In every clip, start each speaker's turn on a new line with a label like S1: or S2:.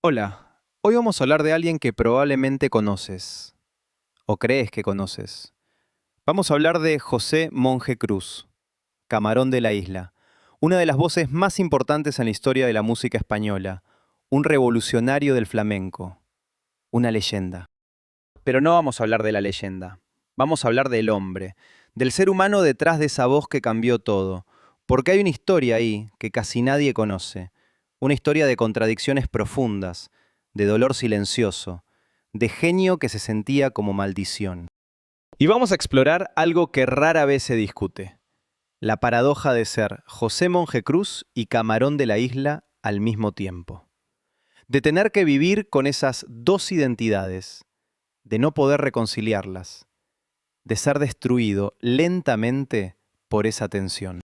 S1: Hola, hoy vamos a hablar de alguien que probablemente conoces, o crees que conoces. Vamos a hablar de José Monje Cruz, Camarón de la Isla, una de las voces más importantes en la historia de la música española, un revolucionario del flamenco, una leyenda. Pero no vamos a hablar de la leyenda, vamos a hablar del hombre, del ser humano detrás de esa voz que cambió todo, porque hay una historia ahí que casi nadie conoce, una historia de contradicciones profundas, de dolor silencioso, de genio que se sentía como maldición. Y vamos a explorar algo que rara vez se discute, la paradoja de ser José Monje Cruz y Camarón de la Isla al mismo tiempo. De tener que vivir con esas dos identidades, de no poder reconciliarlas, de ser destruido lentamente por esa tensión.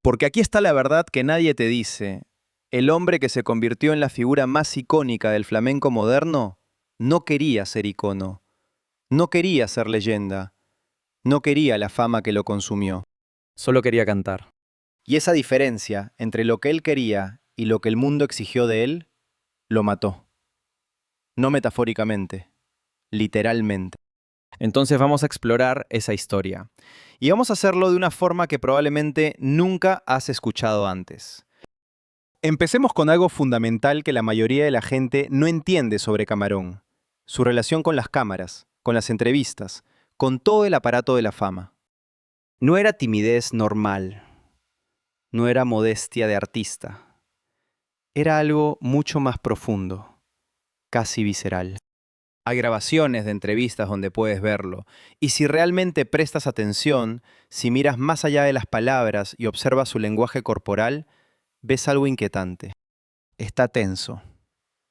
S1: Porque aquí está la verdad que nadie te dice. El hombre que se convirtió en la figura más icónica del flamenco moderno no quería ser icono, no quería ser leyenda, no quería la fama que lo consumió. Solo quería cantar. Y esa diferencia entre lo que él quería y lo que el mundo exigió de él, lo mató. No metafóricamente, literalmente. Entonces vamos a explorar esa historia. Y vamos a hacerlo de una forma que probablemente nunca has escuchado antes. Empecemos con algo fundamental que la mayoría de la gente no entiende sobre Camarón. Su relación con las cámaras, con las entrevistas, con todo el aparato de la fama. No era timidez normal, no era modestia de artista. Era algo mucho más profundo, casi visceral. Hay grabaciones de entrevistas donde puedes verlo, y si realmente prestas atención, si miras más allá de las palabras y observas su lenguaje corporal, ves algo inquietante. Está tenso.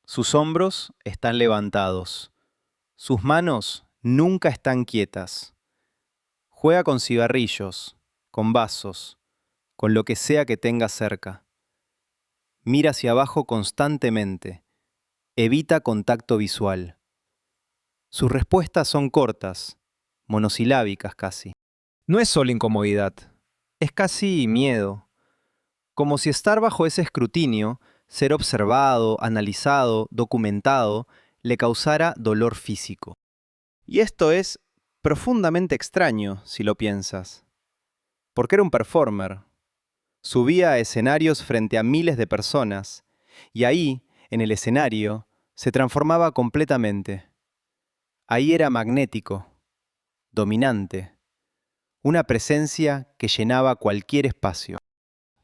S1: Sus hombros están levantados. Sus manos nunca están quietas. Juega con cigarrillos, con vasos, con lo que sea que tenga cerca. Mira hacia abajo constantemente. Evita contacto visual. Sus respuestas son cortas, monosilábicas casi. No es solo incomodidad, es casi miedo. Como si estar bajo ese escrutinio, ser observado, analizado, documentado, le causara dolor físico. Y esto es profundamente extraño, si lo piensas. Porque era un performer. Subía a escenarios frente a miles de personas, y ahí, en el escenario, se transformaba completamente. Ahí era magnético, dominante, una presencia que llenaba cualquier espacio.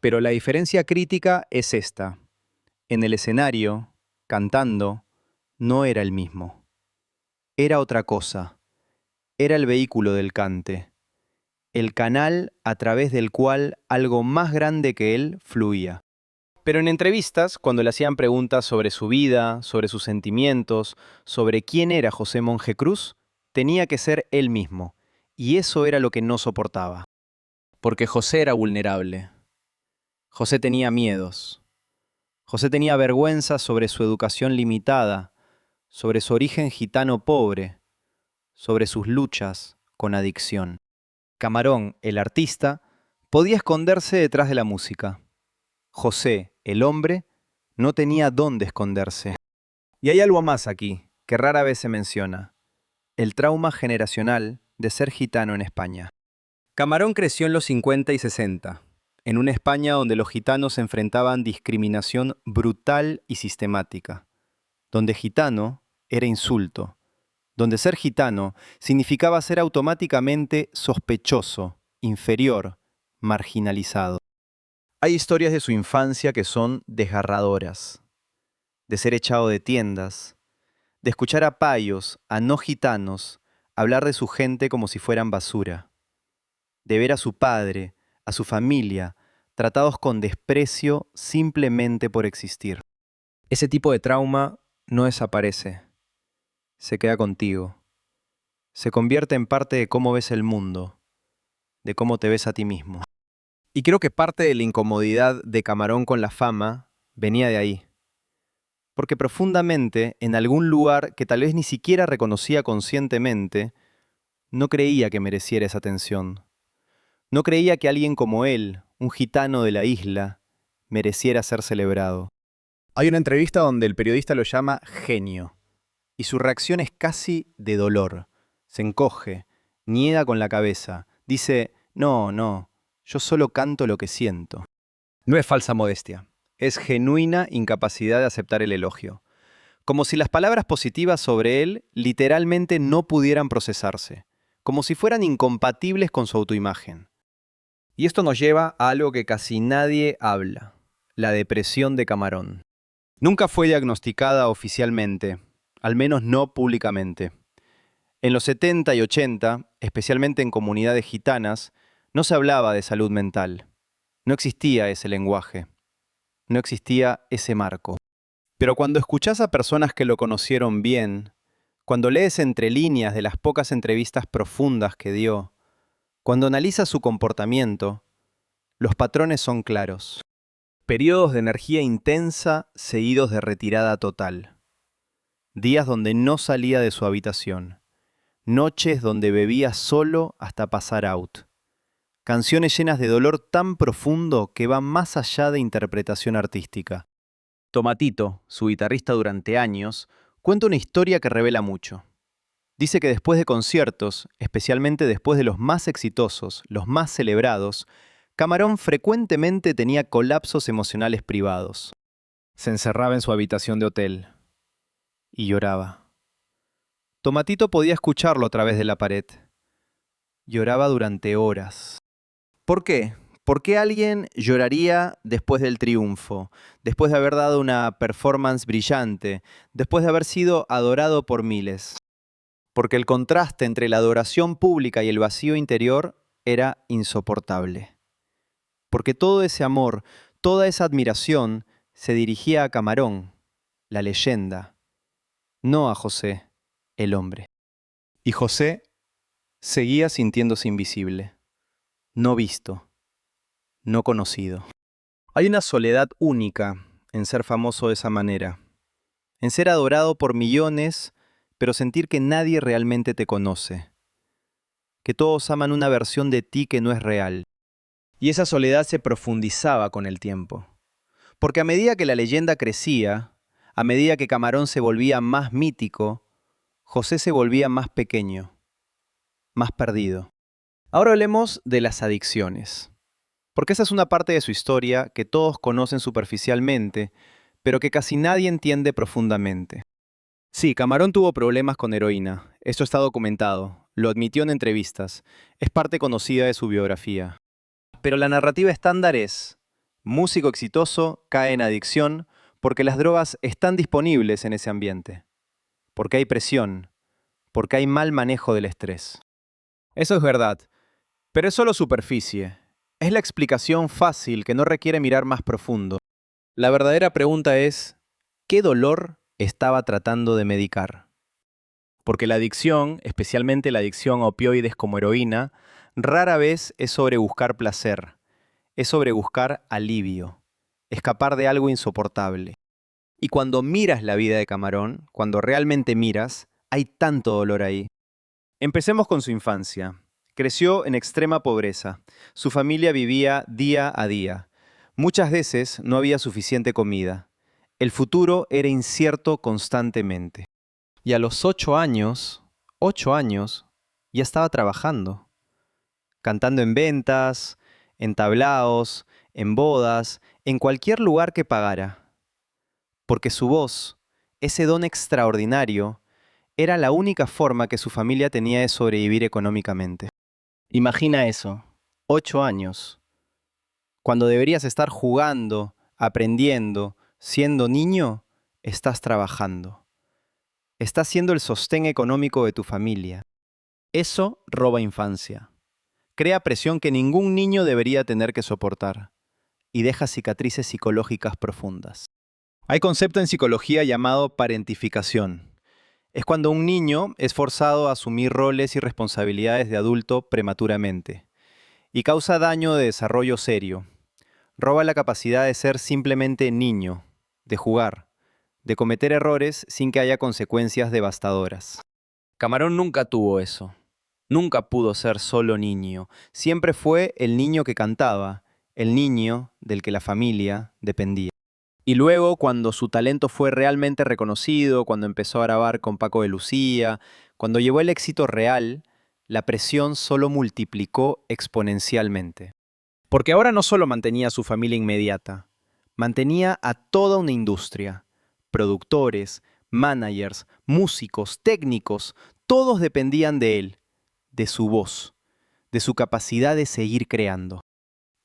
S1: Pero la diferencia crítica es esta. En el escenario, cantando, no era el mismo. Era otra cosa. Era el vehículo del cante, el canal a través del cual algo más grande que él fluía. Pero en entrevistas, cuando le hacían preguntas sobre su vida, sobre sus sentimientos, sobre quién era José Monje Cruz, tenía que ser él mismo. Y eso era lo que no soportaba. Porque José era vulnerable. José tenía miedos. José tenía vergüenza sobre su educación limitada, sobre su origen gitano pobre, sobre sus luchas con adicción. Camarón, el artista, podía esconderse detrás de la música. José, el hombre, no tenía dónde esconderse. Y hay algo más aquí, que rara vez se menciona: el trauma generacional de ser gitano en España. Camarón creció en los 50 y 60, en una España donde los gitanos enfrentaban discriminación brutal y sistemática, donde gitano era insulto, donde ser gitano significaba ser automáticamente sospechoso, inferior, marginalizado. Hay historias de su infancia que son desgarradoras, de ser echado de tiendas, de escuchar a payos, a no gitanos, hablar de su gente como si fueran basura, de ver a su padre, a su familia, tratados con desprecio simplemente por existir. Ese tipo de trauma no desaparece, se queda contigo. Se convierte en parte de cómo ves el mundo, de cómo te ves a ti mismo. Y creo que parte de la incomodidad de Camarón con la fama venía de ahí. Porque profundamente, en algún lugar que tal vez ni siquiera reconocía conscientemente, no creía que mereciera esa atención. No creía que alguien como él, un gitano de la isla, mereciera ser celebrado. Hay una entrevista donde el periodista lo llama genio, y su reacción es casi de dolor. Se encoge, niega con la cabeza, dice, no, no, yo solo canto lo que siento. No es falsa modestia, es genuina incapacidad de aceptar el elogio. Como si las palabras positivas sobre él literalmente no pudieran procesarse, como si fueran incompatibles con su autoimagen. Y esto nos lleva a algo que casi nadie habla, la depresión de Camarón. Nunca fue diagnosticada oficialmente, al menos no públicamente. En los 70 y 80, especialmente en comunidades gitanas, no se hablaba de salud mental. No existía ese lenguaje. No existía ese marco. Pero cuando escuchás a personas que lo conocieron bien, cuando lees entre líneas de las pocas entrevistas profundas que dio, cuando analizas su comportamiento, los patrones son claros. Periodos de energía intensa seguidos de retirada total. Días donde no salía de su habitación. Noches donde bebía solo hasta pasar out. Canciones llenas de dolor tan profundo que van más allá de interpretación artística. Tomatito, su guitarrista durante años, cuenta una historia que revela mucho. Dice que después de conciertos, especialmente después de los más exitosos, los más celebrados, Camarón frecuentemente tenía colapsos emocionales privados. Se encerraba en su habitación de hotel y lloraba. Tomatito podía escucharlo a través de la pared. Lloraba durante horas. ¿Por qué? ¿Por qué alguien lloraría después del triunfo, después de haber dado una performance brillante, después de haber sido adorado por miles? Porque el contraste entre la adoración pública y el vacío interior era insoportable. Porque todo ese amor, toda esa admiración se dirigía a Camarón, la leyenda, no a José, el hombre. Y José seguía sintiéndose invisible, no visto, no conocido. Hay una soledad única en ser famoso de esa manera, en ser adorado por millones, pero sentir que nadie realmente te conoce, que todos aman una versión de ti que no es real. Y esa soledad se profundizaba con el tiempo. Porque a medida que la leyenda crecía, a medida que Camarón se volvía más mítico, José se volvía más pequeño, más perdido. Ahora hablemos de las adicciones. Porque esa es una parte de su historia que todos conocen superficialmente, pero que casi nadie entiende profundamente. Sí, Camarón tuvo problemas con heroína. Esto está documentado. Lo admitió en entrevistas. Es parte conocida de su biografía. Pero la narrativa estándar es: músico exitoso cae en adicción porque las drogas están disponibles en ese ambiente. Porque hay presión. Porque hay mal manejo del estrés. Eso es verdad. Pero es solo superficie. Es la explicación fácil que no requiere mirar más profundo. La verdadera pregunta es: ¿qué dolor estaba tratando de medicar? Porque la adicción, especialmente la adicción a opioides como heroína, rara vez es sobre buscar placer, es sobre buscar alivio, escapar de algo insoportable. Y cuando miras la vida de Camarón, cuando realmente miras, hay tanto dolor ahí. Empecemos con su infancia. Creció en extrema pobreza. Su familia vivía día a día. Muchas veces no había suficiente comida. El futuro era incierto constantemente. Y a los 8 años, ya estaba trabajando. Cantando en ventas, en tablaos, en bodas, en cualquier lugar que pagara. Porque su voz, ese don extraordinario, era la única forma que su familia tenía de sobrevivir económicamente. Imagina eso, 8 años. Cuando deberías estar jugando, aprendiendo, siendo niño, estás trabajando. Estás siendo el sostén económico de tu familia. Eso roba infancia. Crea presión que ningún niño debería tener que soportar y deja cicatrices psicológicas profundas. Hay concepto en psicología llamado parentificación. Es cuando un niño es forzado a asumir roles y responsabilidades de adulto prematuramente y causa daño de desarrollo serio. Roba la capacidad de ser simplemente niño, de jugar, de cometer errores sin que haya consecuencias devastadoras. Camarón nunca tuvo eso. Nunca pudo ser solo niño. Siempre fue el niño que cantaba, el niño del que la familia dependía. Y luego, cuando su talento fue realmente reconocido, cuando empezó a grabar con Paco de Lucía, cuando llegó el éxito real, la presión solo multiplicó exponencialmente. Porque ahora no solo mantenía a su familia inmediata, mantenía a toda una industria. Productores, managers, músicos, técnicos, todos dependían de él, de su voz, de su capacidad de seguir creando.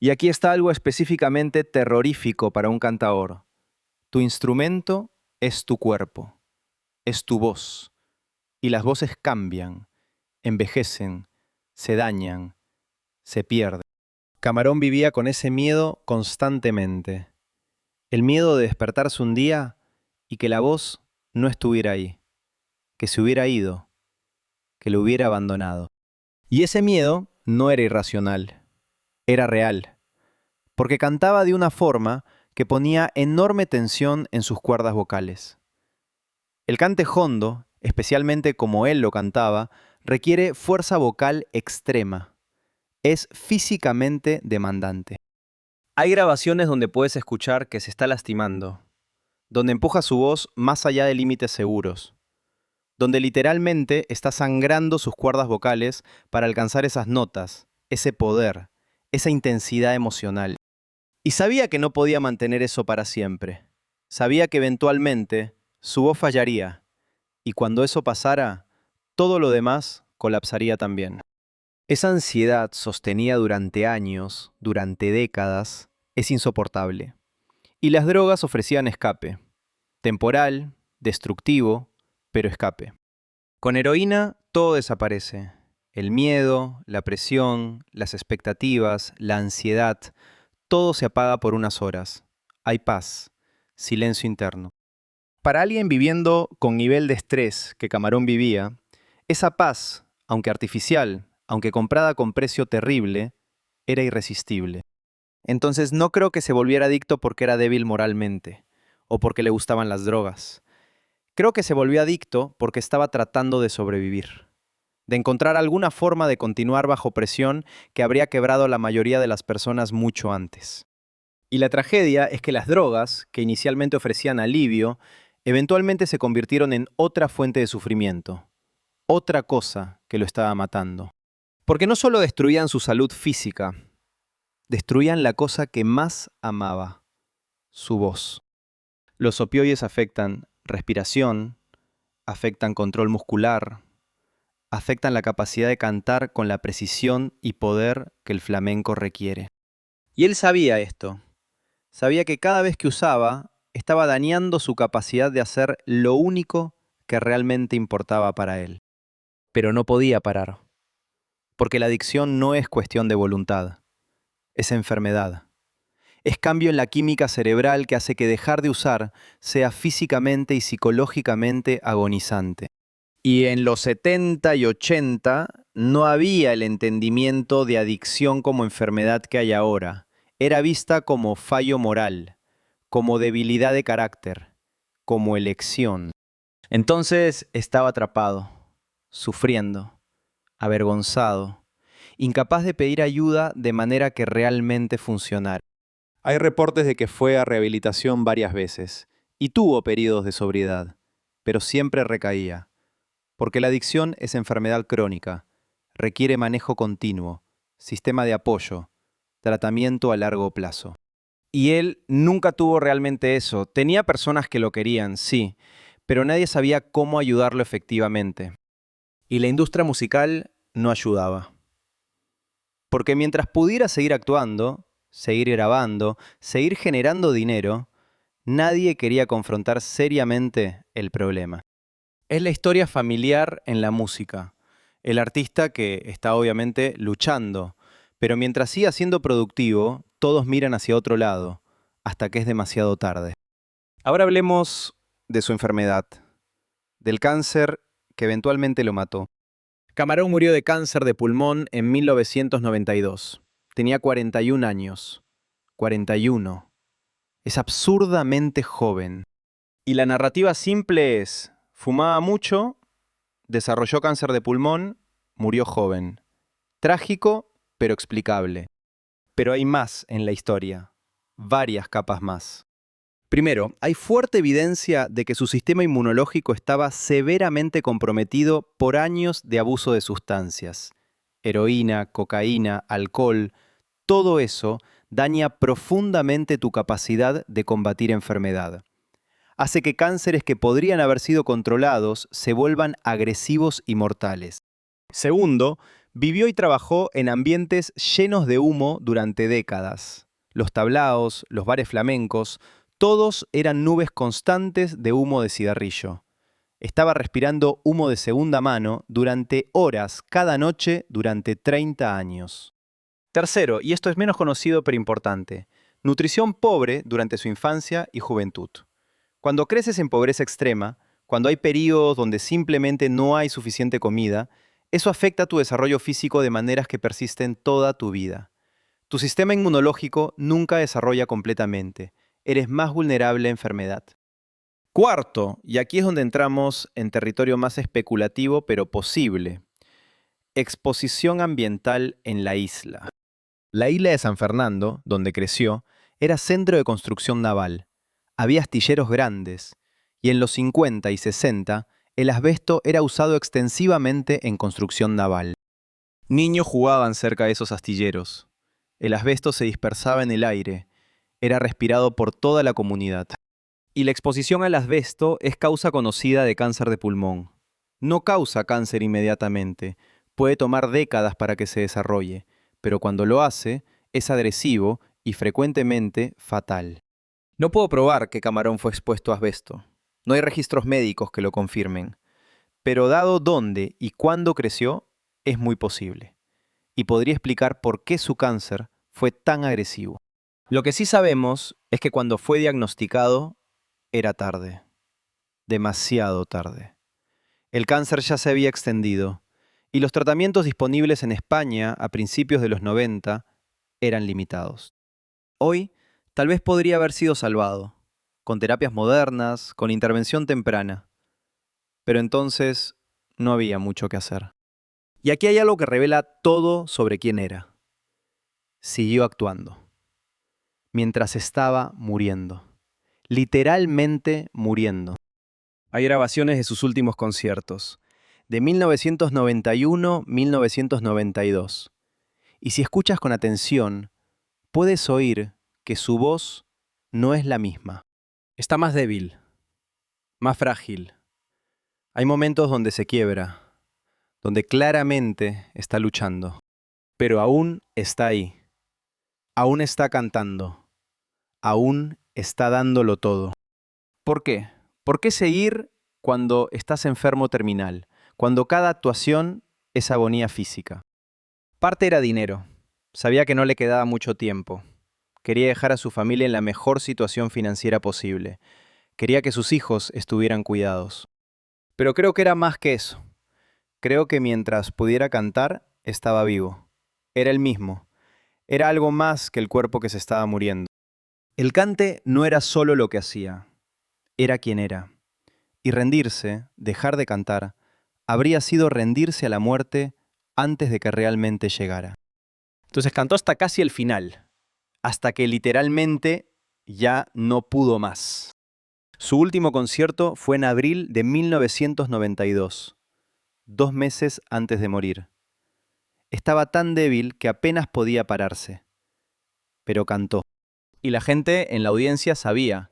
S1: Y aquí está algo específicamente terrorífico para un cantaor. Tu instrumento es tu cuerpo, es tu voz, y las voces cambian, envejecen, se dañan, se pierden. Camarón vivía con ese miedo constantemente. El miedo de despertarse un día y que la voz no estuviera ahí, que se hubiera ido, que lo hubiera abandonado. Y ese miedo no era irracional, era real, porque cantaba de una forma que ponía enorme tensión en sus cuerdas vocales. El cante hondo, especialmente como él lo cantaba, requiere fuerza vocal extrema. Es físicamente demandante. Hay grabaciones donde puedes escuchar que se está lastimando, donde empuja su voz más allá de límites seguros, donde literalmente está sangrando sus cuerdas vocales para alcanzar esas notas, ese poder, esa intensidad emocional. Y sabía que no podía mantener eso para siempre. Sabía que eventualmente su voz fallaría, y cuando eso pasara, todo lo demás colapsaría también. Esa ansiedad sostenida durante años, durante décadas, es insoportable. Y las drogas ofrecían escape. Temporal, destructivo, pero escape. Con heroína todo desaparece. El miedo, la presión, las expectativas, la ansiedad, todo se apaga por unas horas. Hay paz, silencio interno. Para alguien viviendo con nivel de estrés que Camarón vivía, esa paz, aunque artificial, aunque comprada con precio terrible, era irresistible. Entonces no creo que se volviera adicto porque era débil moralmente, o porque le gustaban las drogas. Creo que se volvió adicto porque estaba tratando de sobrevivir, de encontrar alguna forma de continuar bajo presión que habría quebrado a la mayoría de las personas mucho antes. Y la tragedia es que las drogas, que inicialmente ofrecían alivio, eventualmente se convirtieron en otra fuente de sufrimiento, otra cosa que lo estaba matando. Porque no solo destruían su salud física, destruían la cosa que más amaba, su voz. Los opioides afectan respiración, afectan control muscular, afectan la capacidad de cantar con la precisión y poder que el flamenco requiere. Y él sabía esto. Sabía que cada vez que usaba, estaba dañando su capacidad de hacer lo único que realmente importaba para él. Pero no podía parar. Porque la adicción no es cuestión de voluntad, es enfermedad. Es cambio en la química cerebral que hace que dejar de usar sea físicamente y psicológicamente agonizante. Y en los 70 y 80 no había el entendimiento de adicción como enfermedad que hay ahora. Era vista como fallo moral, como debilidad de carácter, como elección. Entonces estaba atrapado, sufriendo, avergonzado, incapaz de pedir ayuda de manera que realmente funcionara. Hay reportes de que fue a rehabilitación varias veces y tuvo periodos de sobriedad, pero siempre recaía, porque la adicción es enfermedad crónica, requiere manejo continuo, sistema de apoyo, tratamiento a largo plazo. Y él nunca tuvo realmente eso. Tenía personas que lo querían, sí, pero nadie sabía cómo ayudarlo efectivamente. Y la industria musical no ayudaba. Porque mientras pudiera seguir actuando, seguir grabando, seguir generando dinero, nadie quería confrontar seriamente el problema. Es la historia familiar en la música. El artista que está obviamente luchando, pero mientras siga siendo productivo, todos miran hacia otro lado, hasta que es demasiado tarde. Ahora hablemos de su enfermedad, del cáncer que eventualmente lo mató. Camarón murió de cáncer de pulmón en 1992. Tenía 41 años. 41. Es absurdamente joven. Y la narrativa simple es: fumaba mucho, desarrolló cáncer de pulmón, murió joven. Trágico, pero explicable. Pero hay más en la historia. Varias capas más. Primero, hay fuerte evidencia de que su sistema inmunológico estaba severamente comprometido por años de abuso de sustancias. Heroína, cocaína, alcohol, todo eso daña profundamente tu capacidad de combatir enfermedad. Hace que cánceres que podrían haber sido controlados se vuelvan agresivos y mortales. Segundo, vivió y trabajó en ambientes llenos de humo durante décadas. Los tablaos, los bares flamencos, todos eran nubes constantes de humo de cigarrillo. Estaba respirando humo de segunda mano durante horas cada noche durante 30 años. Tercero, y esto es menos conocido pero importante, nutrición pobre durante su infancia y juventud. Cuando creces en pobreza extrema, cuando hay periodos donde simplemente no hay suficiente comida, eso afecta tu desarrollo físico de maneras que persisten toda tu vida. Tu sistema inmunológico nunca desarrolla completamente. Eres más vulnerable a enfermedad. Cuarto, y aquí es donde entramos en territorio más especulativo pero posible. Exposición ambiental en la isla. La isla de San Fernando, donde creció, era centro de construcción naval. Había astilleros grandes, y en los 50 y 60 el asbesto era usado extensivamente en construcción naval. Niños jugaban cerca de esos astilleros. El asbesto se dispersaba en el aire, era respirado por toda la comunidad. Y la exposición al asbesto es causa conocida de cáncer de pulmón. No causa cáncer inmediatamente, puede tomar décadas para que se desarrolle, pero cuando lo hace, es agresivo y frecuentemente fatal. No puedo probar que Camarón fue expuesto a asbesto. No hay registros médicos que lo confirmen. Pero dado dónde y cuándo creció, es muy posible. Y podría explicar por qué su cáncer fue tan agresivo. Lo que sí sabemos es que cuando fue diagnosticado, era tarde. Demasiado tarde. El cáncer ya se había extendido, y los tratamientos disponibles en España a principios de los 90 eran limitados. Hoy, tal vez podría haber sido salvado, con terapias modernas, con intervención temprana. Pero entonces no había mucho que hacer. Y aquí hay algo que revela todo sobre quién era. Siguió actuando. Mientras estaba muriendo. Literalmente muriendo. Hay grabaciones de sus últimos conciertos, de 1991-1992. Y si escuchas con atención, puedes oír que su voz no es la misma. Está más débil, más frágil. Hay momentos donde se quiebra, donde claramente está luchando, pero aún está ahí, aún está cantando, aún está dándolo todo. ¿Por qué? ¿Por qué seguir cuando estás enfermo terminal, cuando cada actuación es agonía física? Parte era dinero. Sabía que no le quedaba mucho tiempo. Quería dejar a su familia en la mejor situación financiera posible. Quería que sus hijos estuvieran cuidados. Pero creo que era más que eso. Creo que mientras pudiera cantar, estaba vivo. Era el mismo. Era algo más que el cuerpo que se estaba muriendo. El cante no era solo lo que hacía, era quien era. Y rendirse, dejar de cantar, habría sido rendirse a la muerte antes de que realmente llegara. Entonces cantó hasta casi el final, hasta que literalmente ya no pudo más. Su último concierto fue en abril de 1992, 2 meses antes de morir. Estaba tan débil que apenas podía pararse, pero cantó. Y la gente en la audiencia sabían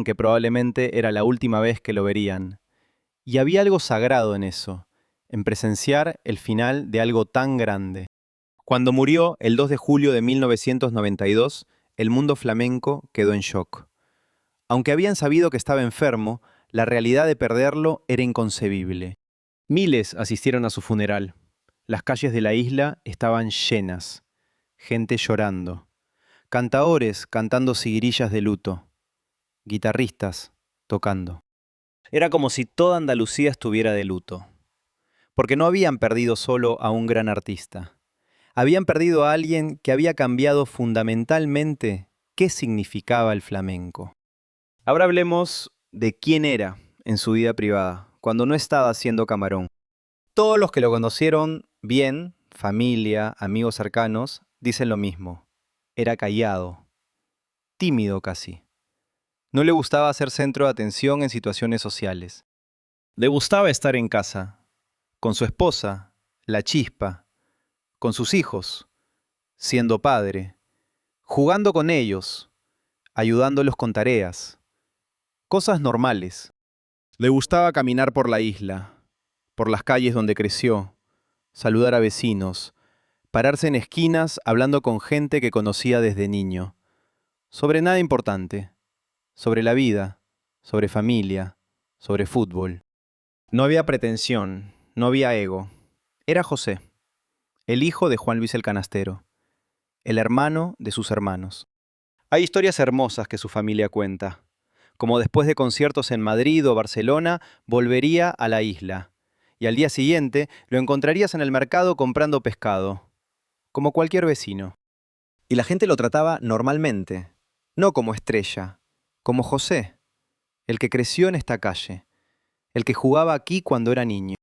S1: que probablemente era la última vez que lo verían. Y había algo sagrado en eso, en presenciar el final de algo tan grande. Cuando murió, el 2 de julio de 1992, el mundo flamenco quedó en shock. Aunque habían sabido que estaba enfermo, la realidad de perderlo era inconcebible. Miles asistieron a su funeral. Las calles de la isla estaban llenas. Gente llorando. Cantaores cantando seguirillas de luto. Guitarristas tocando. Era como si toda Andalucía estuviera de luto. Porque no habían perdido solo a un gran artista. Habían perdido a alguien que había cambiado fundamentalmente qué significaba el flamenco. Ahora hablemos de quién era en su vida privada, cuando no estaba haciendo Camarón. Todos los que lo conocieron bien, familia, amigos cercanos, dicen lo mismo. Era callado, tímido casi. No le gustaba ser centro de atención en situaciones sociales. Le gustaba estar en casa, con su esposa, la chispa, con sus hijos, siendo padre, jugando con ellos, ayudándolos con tareas, cosas normales. Le gustaba caminar por la isla, por las calles donde creció, saludar a vecinos, pararse en esquinas hablando con gente que conocía desde niño, sobre nada importante, sobre la vida, sobre familia, sobre fútbol. No había pretensión, no había ego. Era José, el hijo de Juan Luis el Canastero, el hermano de sus hermanos. Hay historias hermosas que su familia cuenta, como después de conciertos en Madrid o Barcelona, volvería a la isla, y al día siguiente lo encontrarías en el mercado comprando pescado, como cualquier vecino. Y la gente lo trataba normalmente, no como estrella, como José, el que creció en esta calle, el que jugaba aquí cuando era niño.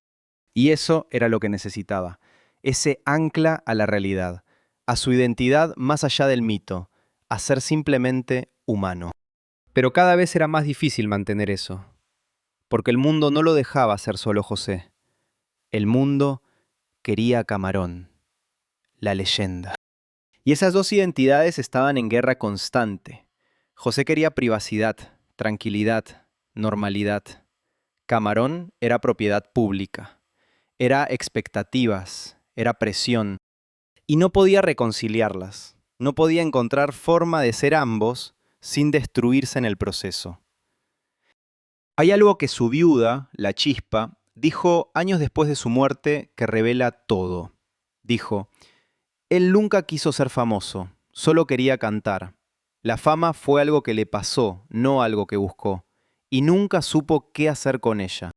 S1: Y eso era lo que necesitaba, ese ancla a la realidad, a su identidad más allá del mito, a ser simplemente humano. Pero cada vez era más difícil mantener eso, porque el mundo no lo dejaba ser solo José. El mundo quería a Camarón, la leyenda. Y esas dos identidades estaban en guerra constante. José quería privacidad, tranquilidad, normalidad. Camarón era propiedad pública. Era expectativas, era presión. Y no podía reconciliarlas. No podía encontrar forma de ser ambos sin destruirse en el proceso. Hay algo que su viuda, la Chispa, dijo años después de su muerte que revela todo. Dijo: él nunca quiso ser famoso, solo quería cantar. La fama fue algo que le pasó, no algo que buscó, y nunca supo qué hacer con ella.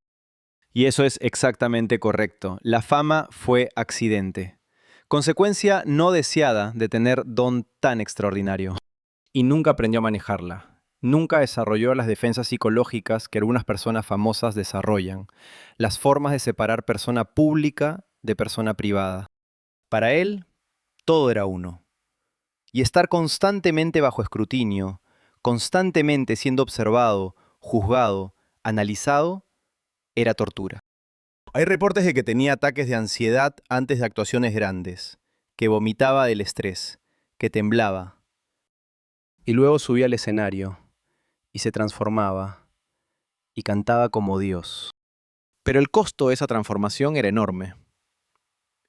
S1: Y eso es exactamente correcto. La fama fue accidente. Consecuencia no deseada de tener don tan extraordinario. Y nunca aprendió a manejarla. Nunca desarrolló las defensas psicológicas que algunas personas famosas desarrollan, las formas de separar persona pública de persona privada. Para él, todo era uno. Y estar constantemente bajo escrutinio, constantemente siendo observado, juzgado, analizado, era tortura. Hay reportes de que tenía ataques de ansiedad antes de actuaciones grandes, que vomitaba del estrés, que temblaba. Y luego subía al escenario, y se transformaba, y cantaba como Dios. Pero el costo de esa transformación era enorme,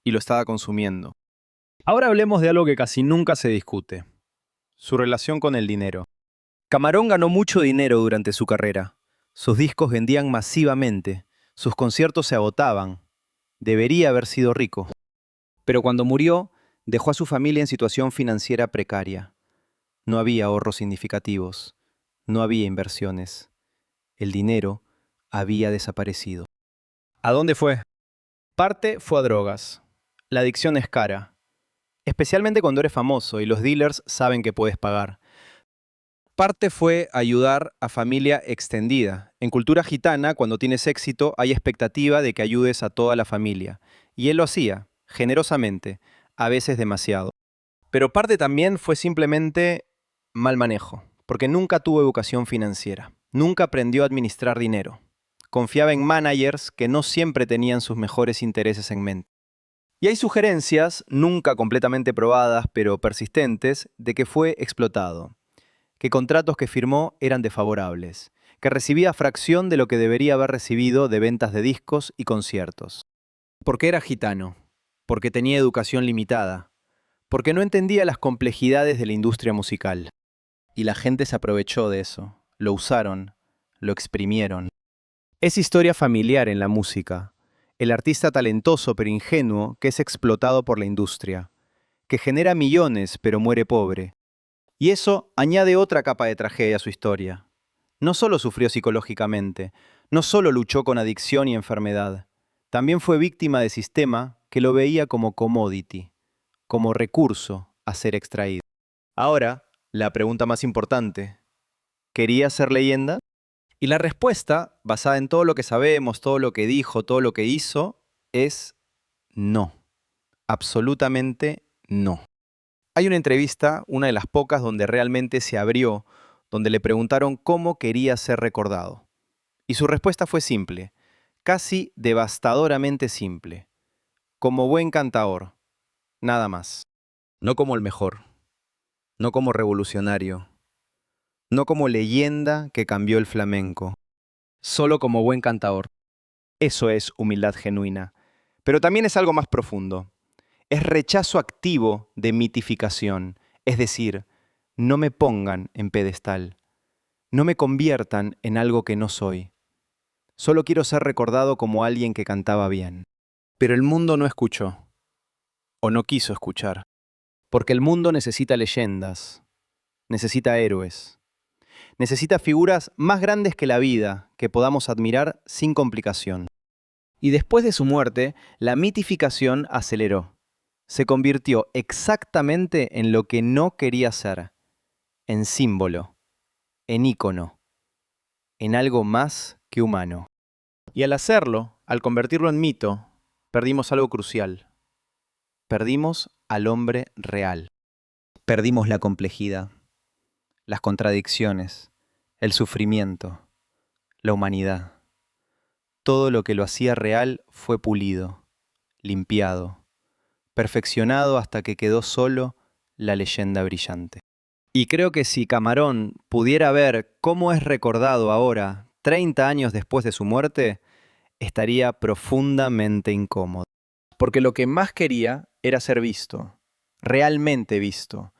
S1: y lo estaba consumiendo. Ahora hablemos de algo que casi nunca se discute: su relación con el dinero. Camarón ganó mucho dinero durante su carrera. Sus discos vendían masivamente, sus conciertos se agotaban. Debería haber sido rico. Pero cuando murió, dejó a su familia en situación financiera precaria. No había ahorros significativos, no había inversiones. El dinero había desaparecido. ¿A dónde fue? Parte fue a drogas. La adicción es cara, especialmente cuando eres famoso y los dealers saben que puedes pagar. Parte fue ayudar a familia extendida. En cultura gitana, cuando tienes éxito, hay expectativa de que ayudes a toda la familia. Y él lo hacía, generosamente, a veces demasiado. Pero parte también fue simplemente mal manejo, porque nunca tuvo educación financiera. Nunca aprendió a administrar dinero. Confiaba en managers que no siempre tenían sus mejores intereses en mente. Y hay sugerencias, nunca completamente probadas, pero persistentes, de que fue explotado, que contratos que firmó eran desfavorables, que recibía fracción de lo que debería haber recibido de ventas de discos y conciertos. Porque era gitano, porque tenía educación limitada, porque no entendía las complejidades de la industria musical. Y la gente se aprovechó de eso, lo usaron, lo exprimieron. Es historia familiar en la música, el artista talentoso pero ingenuo que es explotado por la industria, que genera millones pero muere pobre. Y eso añade otra capa de tragedia a su historia. No solo sufrió psicológicamente, no solo luchó con adicción y enfermedad, también fue víctima de sistema que lo veía como commodity, como recurso a ser extraído. Ahora, la pregunta más importante: ¿quería ser leyenda? Y la respuesta, basada en todo lo que sabemos, todo lo que dijo, todo lo que hizo, es no. Absolutamente no. Hay una entrevista, una de las pocas, donde realmente se abrió, donde le preguntaron cómo quería ser recordado. Y su respuesta fue simple, casi devastadoramente simple. Como buen cantaor, nada más. No como el mejor, no como revolucionario, no como leyenda que cambió el flamenco, solo como buen cantaor. Eso es humildad genuina. Pero también es algo más profundo. Es rechazo activo de mitificación, es decir, no me pongan en pedestal, no me conviertan en algo que no soy. Solo quiero ser recordado como alguien que cantaba bien. Pero el mundo no escuchó, o no quiso escuchar, porque el mundo necesita leyendas, necesita héroes, necesita figuras más grandes que la vida que podamos admirar sin complicación. Y después de su muerte, la mitificación aceleró. Se convirtió exactamente en lo que no quería ser, en símbolo, en ícono, en algo más que humano. Y al hacerlo, al convertirlo en mito, perdimos algo crucial. Perdimos al hombre real. Perdimos la complejidad, las contradicciones, el sufrimiento, la humanidad. Todo lo que lo hacía real fue pulido, limpiado, perfeccionado hasta que quedó solo la leyenda brillante. Y creo que si Camarón pudiera ver cómo es recordado ahora, 30 años después de su muerte, estaría profundamente incómodo. Porque lo que más quería era ser visto, realmente visto,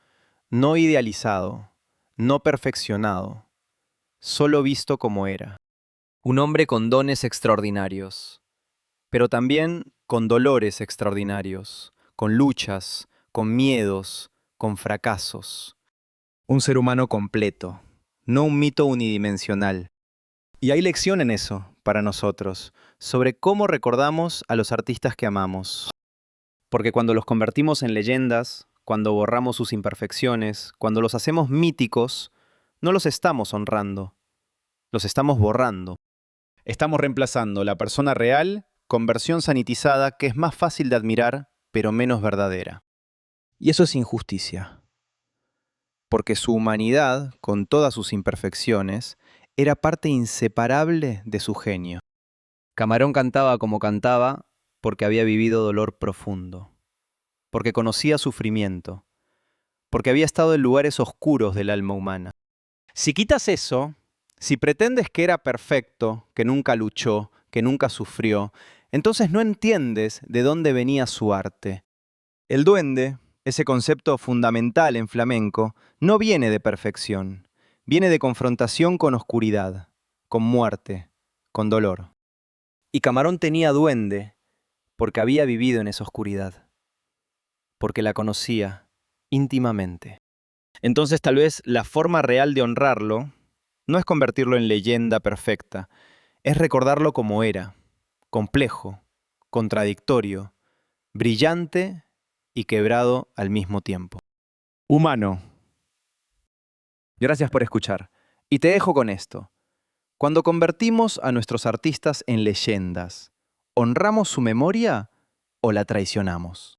S1: no idealizado, no perfeccionado, solo visto como era. Un hombre con dones extraordinarios, pero también con dolores extraordinarios, con luchas, con miedos, con fracasos. Un ser humano completo, no un mito unidimensional. Y hay lección en eso para nosotros, sobre cómo recordamos a los artistas que amamos. Porque cuando los convertimos en leyendas, cuando borramos sus imperfecciones, cuando los hacemos míticos, no los estamos honrando, los estamos borrando. Estamos reemplazando la persona real con versión sanitizada que es más fácil de admirar, pero menos verdadera. Y eso es injusticia. Porque su humanidad, con todas sus imperfecciones, era parte inseparable de su genio. Camarón cantaba como cantaba porque había vivido dolor profundo, porque conocía sufrimiento, porque había estado en lugares oscuros del alma humana. Si quitas eso, si pretendes que era perfecto, que nunca luchó, que nunca sufrió, entonces no entiendes de dónde venía su arte. El duende, ese concepto fundamental en flamenco, no viene de perfección, viene de confrontación con oscuridad, con muerte, con dolor. Y Camarón tenía duende porque había vivido en esa oscuridad, porque la conocía íntimamente. Entonces tal vez la forma real de honrarlo no es convertirlo en leyenda perfecta, es recordarlo como era, complejo, contradictorio, brillante y quebrado al mismo tiempo. Humano. Gracias por escuchar. Y te dejo con esto. Cuando convertimos a nuestros artistas en leyendas, ¿honramos su memoria o la traicionamos?